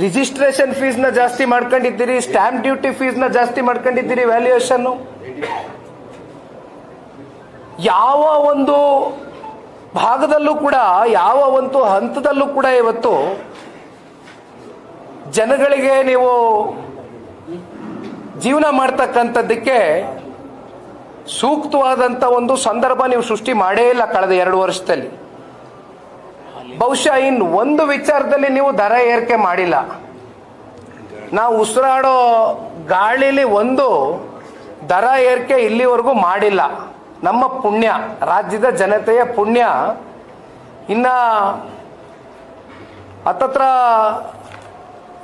Registration ಫೀಸ್ನ ಜಾಸ್ತಿ ಮಾಡ್ಕೊಂಡಿದ್ದೀರಿ, stamp duty ಫೀಸ್ನ ಜಾಸ್ತಿ ಮಾಡ್ಕೊಂಡಿದ್ದೀರಿ, ವ್ಯಾಲ್ಯೂಯೇಷನ್ ಯಾವ ಒಂದು ಭಾಗದಲ್ಲೂ ಕೂಡ, ಯಾವ ಒಂದು ಹಂತದಲ್ಲೂ ಕೂಡ ಇವತ್ತು ಜನಗಳಿಗೆ ನೀವು ಜೀವನ ಮಾಡ್ತಕ್ಕಂಥದ್ದಕ್ಕೆ ಸೂಕ್ತವಾದಂಥ ಒಂದು ಸಂದರ್ಭ ನೀವು ಸೃಷ್ಟಿ ಮಾಡೇ ಇಲ್ಲ ಕಳೆದ 2 ವರ್ಷದಲ್ಲಿ. ಬಹುಶಃ ಇನ್ನು ಒಂದು ವಿಚಾರದಲ್ಲಿ ನೀವು ದರ ಏರಿಕೆ ಮಾಡಿಲ್ಲ. ನಾವು ಉಸಿರಾಡೋ ಗಾಳಿಲಿ ಒಂದು ದರ ಏರಿಕೆ ಇಲ್ಲಿವರೆಗೂ ಮಾಡಿಲ್ಲ. ನಮ್ಮ ಪುಣ್ಯ, ರಾಜ್ಯದ ಜನತೆಯ ಪುಣ್ಯ. ಇನ್ನ ಹತ್ತತ್ರ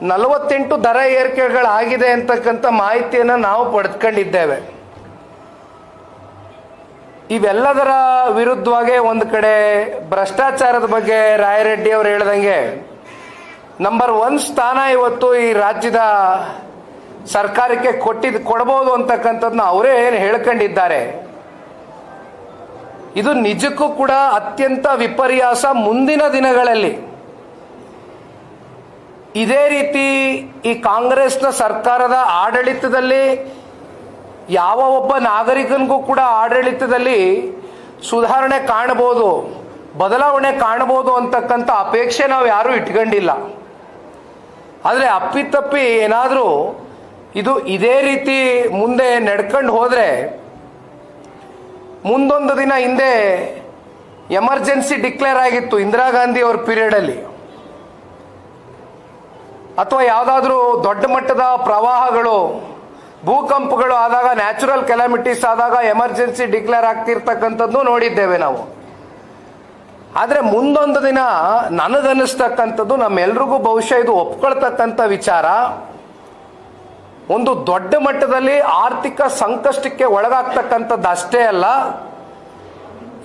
48 ದರ ಏರಿಕೆಗಳಾಗಿದೆ ಅಂತಕ್ಕಂಥ ಮಾಹಿತಿಯನ್ನು ನಾವು ಪಡೆದುಕೊಂಡಿದ್ದೇವೆ. ಇವೆಲ್ಲದರ ವಿರುದ್ಧವಾಗಿ ಒಂದು ಕಡೆ ಭ್ರಷ್ಟಾಚಾರದ ಬಗ್ಗೆ ರಾಯರೆಡ್ಡಿ ಅವರು ಹೇಳ್ದಂಗೆ ನಂಬರ್ 1 ಸ್ಥಾನ ಇವತ್ತು ಈ ರಾಜ್ಯದ ಸರ್ಕಾರಕ್ಕೆ ಕೊಡಬಹುದು ಅಂತಕ್ಕಂಥದ್ದನ್ನ ಅವರೇ ಏನು ಹೇಳ್ಕೊಂಡಿದ್ದಾರೆ. ಇದು ನಿಜಕ್ಕೂ ಕೂಡ ಅತ್ಯಂತ ವಿಪರ್ಯಾಸ. ಮುಂದಿನ ದಿನಗಳಲ್ಲಿ ಇದೇ ರೀತಿ ಈ ಕಾಂಗ್ರೆಸ್ನ ಸರ್ಕಾರದ ಆಡಳಿತದಲ್ಲಿ ಯಾವ ಒಬ್ಬ ನಾಗರಿಕನಿಗೂ ಕೂಡ ಆಡಳಿತದಲ್ಲಿ ಸುಧಾರಣೆ ಕಾಣಬಹುದು, ಬದಲಾವಣೆ ಕಾಣಬಹುದು ಅಂತಕ್ಕಂಥ ಅಪೇಕ್ಷೆ ನಾವು ಯಾರೂ ಇಟ್ಕೊಂಡಿಲ್ಲ. ಆದರೆ ಅಪ್ಪಿತಪ್ಪಿ ಏನಾದರೂ ಇದು ಇದೇ ರೀತಿ ಮುಂದೆ ನಡ್ಕೊಂಡು ಹೋದರೆ ಮುಂದೊಂದು ದಿನ ಹಿಂದೆ ಎಮರ್ಜೆನ್ಸಿ ಡಿಕ್ಲೇರ್ ಆಗಿತ್ತು ಇಂದಿರಾ ಗಾಂಧಿ ಅವ್ರ ಪೀರಿಯಡಲ್ಲಿ, ಅಥವಾ ಯಾವುದಾದ್ರೂ ದೊಡ್ಡ ಮಟ್ಟದ ಪ್ರವಾಹಗಳು, ಭೂಕಂಪಗಳು ಆದಾಗ, ನ್ಯಾಚುರಲ್ ಕೆಲಾಮಿಟೀಸ್ ಆದಾಗ ಎಮರ್ಜೆನ್ಸಿ ಡಿಕ್ಲೇರ್ ಆಗ್ತಿರ್ತಕ್ಕಂಥದ್ದು ನೋಡಿದ್ದೇವೆ ನಾವು. ಆದರೆ ಮುಂದೊಂದು ದಿನ ನನಗನ್ನಿಸ್ತಕ್ಕಂಥದ್ದು, ನಮ್ಮೆಲ್ರಿಗೂ ಬಹುಶಃ ಇದು ಒಪ್ಕೊಳ್ತಕ್ಕಂಥ ವಿಚಾರ, ಒಂದು ದೊಡ್ಡ ಮಟ್ಟದಲ್ಲಿ ಆರ್ಥಿಕ ಸಂಕಷ್ಟಕ್ಕೆ ಒಳಗಾಗ್ತಕ್ಕಂಥದ್ದು ಅಷ್ಟೇ ಅಲ್ಲ,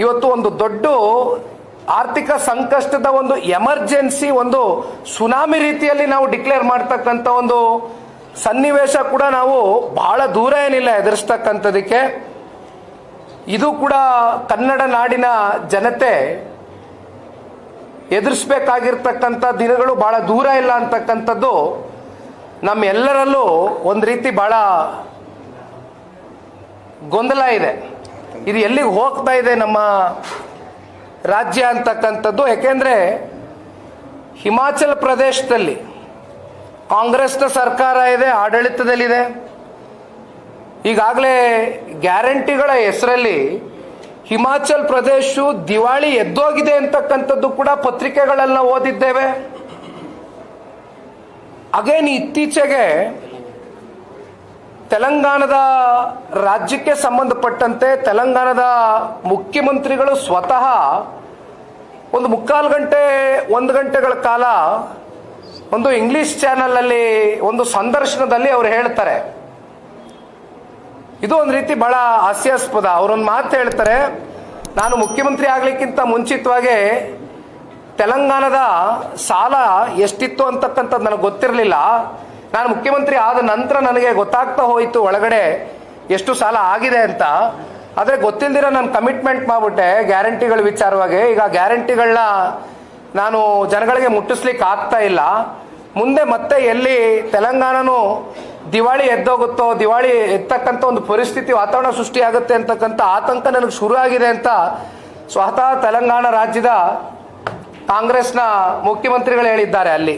ಇವತ್ತು ಒಂದು ದೊಡ್ಡ ಆರ್ಥಿಕ ಸಂಕಷ್ಟದ ಒಂದು ಎಮರ್ಜೆನ್ಸಿ, ಒಂದು ಸುನಾಮಿ ರೀತಿಯಲ್ಲಿ ನಾವು ಡಿಕ್ಲೇರ್ ಮಾಡ್ತಕ್ಕಂಥ ಒಂದು ಸನ್ನಿವೇಶ ಕೂಡ ನಾವು ಬಹಳ ದೂರ ಏನಿಲ್ಲ ಎದುರಿಸ್ತಕ್ಕಂಥದಕ್ಕೆ. ಇದು ಕೂಡ ಕನ್ನಡ ನಾಡಿನ ಜನತೆ ಎದುರಿಸಬೇಕಾಗಿರ್ತಕ್ಕಂಥ ದಿನಗಳು ಬಹಳ ದೂರ ಇಲ್ಲ ಅಂತಕ್ಕಂಥದ್ದು ನಮ್ಮೆಲ್ಲರಲ್ಲೂ ಒಂದು ರೀತಿ ಬಹಳ ಗೊಂದಲ ಇದೆ. ಇದು ಎಲ್ಲಿಗೆ ಹೋಗ್ತಾ ಇದೆ ನಮ್ಮ ರಾಜ್ಯ ಅಂತಕ್ಕಂಥದ್ದು. ಯಾಕೆಂದರೆ ಹಿಮಾಚಲ ಪ್ರದೇಶದಲ್ಲಿ ಕಾಂಗ್ರೆಸ್ನ ಸರ್ಕಾರ ಇದೆ, ಆಡಳಿತದಲ್ಲಿದೆ. ಈಗಾಗಲೇ ಗ್ಯಾರಂಟಿಗಳ ಹೆಸರಲ್ಲಿ ಹಿಮಾಚಲ್ ಪ್ರದೇಶ ದಿವಾಳಿ ಎದ್ದೋಗಿದೆ ಅಂತಕ್ಕಂಥದ್ದು ಕೂಡ ಪತ್ರಿಕೆಗಳೆಲ್ಲ ಓದಿದ್ದೇವೆ. ಅಗೇನ್ ಇತ್ತೀಚೆಗೆ ತೆಲಂಗಾಣದ ರಾಜ್ಯಕ್ಕೆ ಸಂಬಂಧಪಟ್ಟಂತೆ ತೆಲಂಗಾಣದ ಮುಖ್ಯಮಂತ್ರಿಗಳು ಸ್ವತಃ ಒಂದು 3/4 ಗಂಟೆ 1 ಗಂಟೆಗಳ ಕಾಲ ಒಂದು ಇಂಗ್ಲಿಷ್ ಚಾನೆಲ್ ಒಂದು ಸಂದರ್ಶನದಲ್ಲಿ ಅವರು ಹೇಳ್ತಾರೆ, ಇದು ಒಂದು ರೀತಿ ಬಹಳ ಹಾಸ್ಯಾಸ್ಪದ. ಅವರೊಂದು ಮಾತು ಹೇಳ್ತಾರೆ, ನಾನು ಮುಖ್ಯಮಂತ್ರಿ ಆಗ್ಲಿಕ್ಕಿಂತ ಮುಂಚಿತವಾಗಿ ತೆಲಂಗಾಣದ ಸಾಲ ಎಷ್ಟಿತ್ತು ಅಂತಕ್ಕಂಥದ್ದು ನನಗೆ ಗೊತ್ತಿರಲಿಲ್ಲ. ನಾನು ಮುಖ್ಯಮಂತ್ರಿ ಆದ ನಂತರ ನನಗೆ ಗೊತ್ತಾಗ್ತಾ ಹೋಯಿತು ಒಳಗಡೆ ಎಷ್ಟು ಸಾಲ ಆಗಿದೆ ಅಂತ. ಆದರೆ ಗೊತ್ತಿಲ್ದಿರ ನಾನು ಕಮಿಟ್ಮೆಂಟ್ ಮಾಡಿಬಿಟ್ಟೆ ಗ್ಯಾರಂಟಿಗಳ ವಿಚಾರವಾಗಿ. ಈಗ ಗ್ಯಾರಂಟಿಗಳನ್ನ ನಾನು ಜನಗಳಿಗೆ ಮುಟ್ಟಿಸ್ಲಿಕ್ಕೆ ಆಗ್ತಾ ಇಲ್ಲ. ಮುಂದೆ ಮತ್ತೆ ಎಲ್ಲಿ ತೆಲಂಗಾಣನೂ ದಿವಾಳಿ ಎದ್ದೋಗುತ್ತೋ, ದಿವಾಳಿ ಎತ್ತಕ್ಕಂಥ ಒಂದು ಪರಿಸ್ಥಿತಿ, ವಾತಾವರಣ ಸೃಷ್ಟಿಯಾಗುತ್ತೆ ಅಂತಕ್ಕಂಥ ಆತಂಕ ನನಗೆ ಶುರು ಆಗಿದೆ ಅಂತ ಸ್ವತಃ ತೆಲಂಗಾಣ ರಾಜ್ಯದ ಕಾಂಗ್ರೆಸ್ನ ಮುಖ್ಯಮಂತ್ರಿಗಳು ಹೇಳಿದ್ದಾರೆ ಅಲ್ಲಿ.